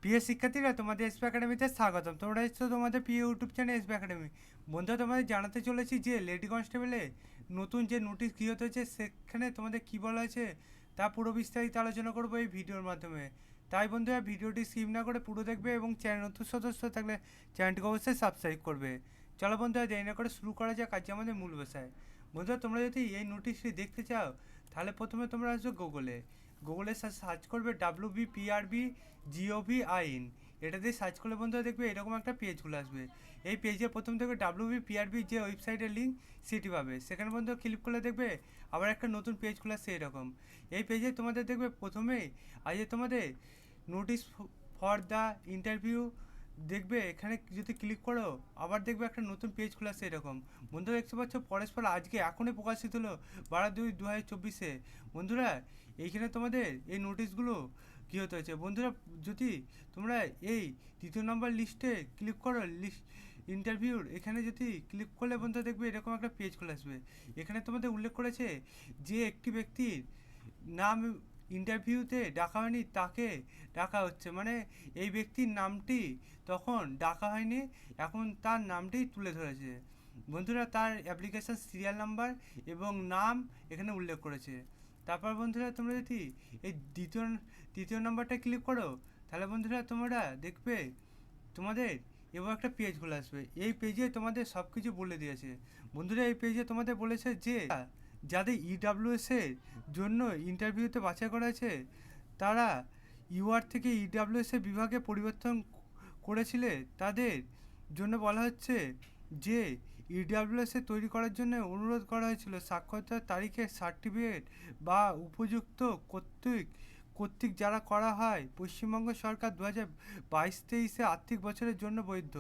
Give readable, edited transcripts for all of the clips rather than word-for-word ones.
প্রিয় শিক্ষার্থীরা, তোমাদের এসপি একাডেমিতে স্বাগতম। তোমরা এসছো তোমাদের প্রিয় ইউটিউব চ্যানেল এসপি একাডেমি। বন্ধুরা, তোমাদের জানাতে চলেছি যে লেডি কনস্টেবলে নতুন যে নোটিশ গৃহীত হয়েছে সেখানে তোমাদের কী বলা হয়েছে তা পুরো বিস্তারিত আলোচনা করবো এই ভিডিওর মাধ্যমে। তাই বন্ধুরা, ভিডিওটি স্কিপ না করে পুরো দেখবে এবং চ্যানেল নতুন সদস্য থাকলে চ্যানেলটিকে অবশ্যই সাবস্ক্রাইব করবে। চলো বন্ধুরা, দেরি না করে শুরু করা যাক আজকে আমাদের মূল বিষয়। বন্ধুরা, তোমরা যদি এই নোটিশটি দেখতে চাও তাহলে প্রথমে তোমরা আসবে গুগলে সার্চ করবে WBPRB GOV আইন। এটা দিয়ে সার্চ করলে বন্ধুরা দেখবে এরকম একটা পেজ খুলে আসবে। এই পেজে প্রথম দেখবে WBPRB যে ওয়েবসাইটের লিঙ্ক সেটি পাবে। সেখানে বন্ধুরা ক্লিক করলে দেখবে আবার একটা নতুন পেজ খুলে আসছে এরকম। এই পেজে তোমাদের দেখবে প্রথমেই আজ তোমাদের নোটিশ ফর দ্য ইন্টারভিউ দেখবে। এখানে যদি ক্লিক করো আবার দেখবে একটা নতুন পেজ খোলা আসছে এরকম। বন্ধুরা দেখতে পাচ্ছ পরস্পর আজকে এখনই প্রকাশিত হলো 12/2/2024। বন্ধুরা, এইখানে তোমাদের এই নোটিশগুলো কী হতে হয়েছে। বন্ধুরা, যদি তোমরা এই 3 নম্বর লিস্টে ক্লিক করো, লিস্ট ইন্টারভিউর এখানে যদি ক্লিক করলে বন্ধুরা দেখবে এরকম একটা পেজ খোলা আসবে। এখানে তোমাদের উল্লেখ করেছে যে একটি ব্যক্তির নাম ইন্টারভিউতে ডাকা হয়নি তাকে ডাকা হচ্ছে, মানে এই ব্যক্তির নামটি তখন ডাকা হয়নি, এখন তার নামটি তুলে ধরেছে। বন্ধুরা, তার অ্যাপ্লিকেশান সিরিয়াল নাম্বার এবং নাম এখানে উল্লেখ করেছে। তারপর বন্ধুরা, তোমরা যদি এই তৃতীয় নাম্বারটা ক্লিক করো তাহলে বন্ধুরা তোমরা দেখবে তোমাদের এবার একটা পেজ খুলে আসবে। এই পেজে তোমাদের সব কিছু বলে দিয়েছে। বন্ধুরা, এই পেজে তোমাদের বলেছে যে যাদের EWS এর জন্য ইন্টারভিউতে বাছাই করা হয়েছে তারা UR থেকে EWS এর বিভাগে পরিবর্তন করেছিলে, তাদের জন্য বলা হচ্ছে যে EWS এ তৈরি করার জন্য অনুরোধ করা হয়েছিল সাক্ষরতার তারিখের সার্টিফিকেট বা উপযুক্ত কর্তৃক যারা করা হয় পশ্চিমবঙ্গ সরকার 2022-23 আর্থিক বছরের জন্য বৈধ।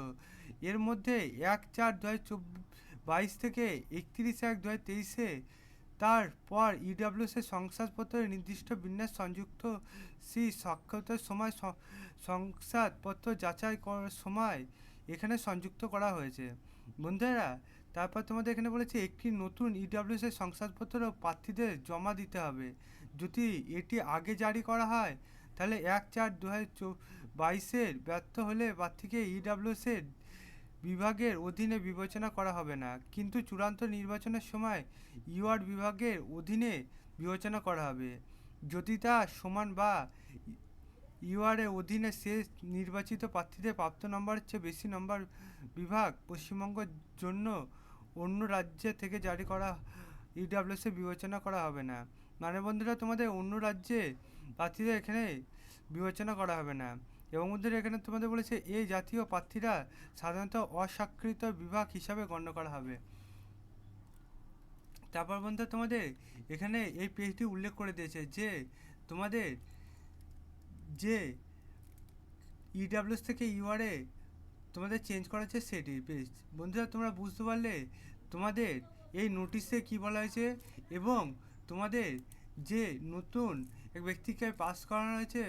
এর মধ্যে 1/4/2022 থেকে 31/1/2023 তারপর EWS এর শংসাপত্রের নির্দিষ্ট বিন্যাস সংযুক্ত সাক্ষরতার সময় শংসাপত্র যাচাই করার সময় এখানে সংযুক্ত করা হয়েছে। বন্ধুরা, তারপর তোমাদের এখানে বলেছে একটি নতুন EWS এর শংসাপত্র প্রার্থীদের জমা দিতে হবে। যদি এটি আগে জারি করা হয় তাহলে 1/4/2022 ব্যর্থ হলে প্রার্থীকে EWS এর বিভাগের অধীনে বিবেচনা করা হবে না, কিন্তু চূড়ান্ত নির্বাচনের সময় UR বিভাগের অধীনে বিবেচনা করা হবে যদি তা সমান বা UR এর অধীনে শেষ নির্বাচিত প্রার্থীদের প্রাপ্ত নম্বরের চেয়ে বেশি নম্বর বিভাগ পশ্চিমবঙ্গের জন্য অন্য রাজ্য থেকে জারি করা EWS এ বিবেচনা করা হবে না। মানে বন্ধুরা, তোমাদের অন্য রাজ্যে প্রার্থীদের এখানে বিবেচনা করা হবে না। এবং বন্ধুরা, এখানে তোমাদের বলেছে এই জাতীয় প্রার্থীরা সাধারণত অস্বীকৃত বিভাগ হিসাবে গণ্য করা হবে। তারপর বন্ধুরা, তোমাদের এখানে এই পেজটি উল্লেখ করে দিয়েছে যে তোমাদের যে EWS থেকে UR এ তোমাদের চেঞ্জ করা হচ্ছে সেটি পেজ। বন্ধুরা, তোমরা বুঝতে পারলে তোমাদের এই নোটিশে কি বলা হয়েছে এবং তোমাদের যে নতুন এক ব্যক্তিকে পাস করানো হয়েছে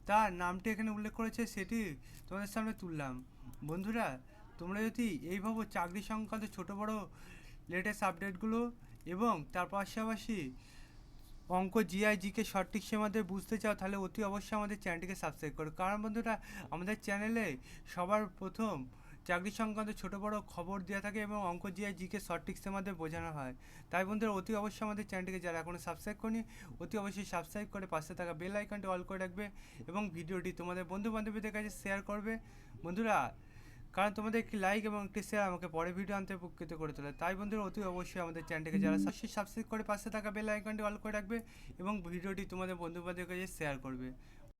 তার নামটি এখানে উল্লেখ করেছে সেটি তোমাদের সামনে তুললাম। বন্ধুরা, তোমরা যদি এইভাবে চাকরি সংক্রান্ত ছোটো বড়ো লেটেস্ট আপডেটগুলো এবং তার পাশাপাশি অঙ্ক GIGকে সঠিক সীমাতে বুঝতে চাও তাহলে অতি অবশ্যই আমাদের চ্যানেলটিকে সাবস্ক্রাইব করো। কারণ বন্ধুরা, আমাদের চ্যানেলে সবার প্রথম চাকরি সংক্রান্ত ছোটো বড়ো খবর দেওয়া থাকে এবং অঙ্ক GIGকে সঠিক সীমাতে বোঝানো হয়। তাই বন্ধুরা, অতি অবশ্যই আমাদের চ্যানেলটিকে যারা এখনও সাবস্ক্রাইব করেনি অতি অবশ্যই সাবস্ক্রাইব করে পাশে থাকা বেল আইকনটি অল করে রাখবে এবং ভিডিওটি তোমাদের বন্ধু বান্ধবীদের কাছে শেয়ার করবে। বন্ধুরা, কারণ তোমাদের একটি লাইক এবং একটি শেয়ার আমাকে পরে ভিডিও আনতে উপকৃত করে তোলে। তাই বন্ধুরা, অতি অবশ্যই আমাদের চ্যানেলটিকে যারা সাবস্ক্রাইব করে পাশে থাকা বেল আইকনটি অল করে রাখবে এবং ভিডিওটি তোমাদের বন্ধু বান্ধবের কাছে শেয়ার করবে।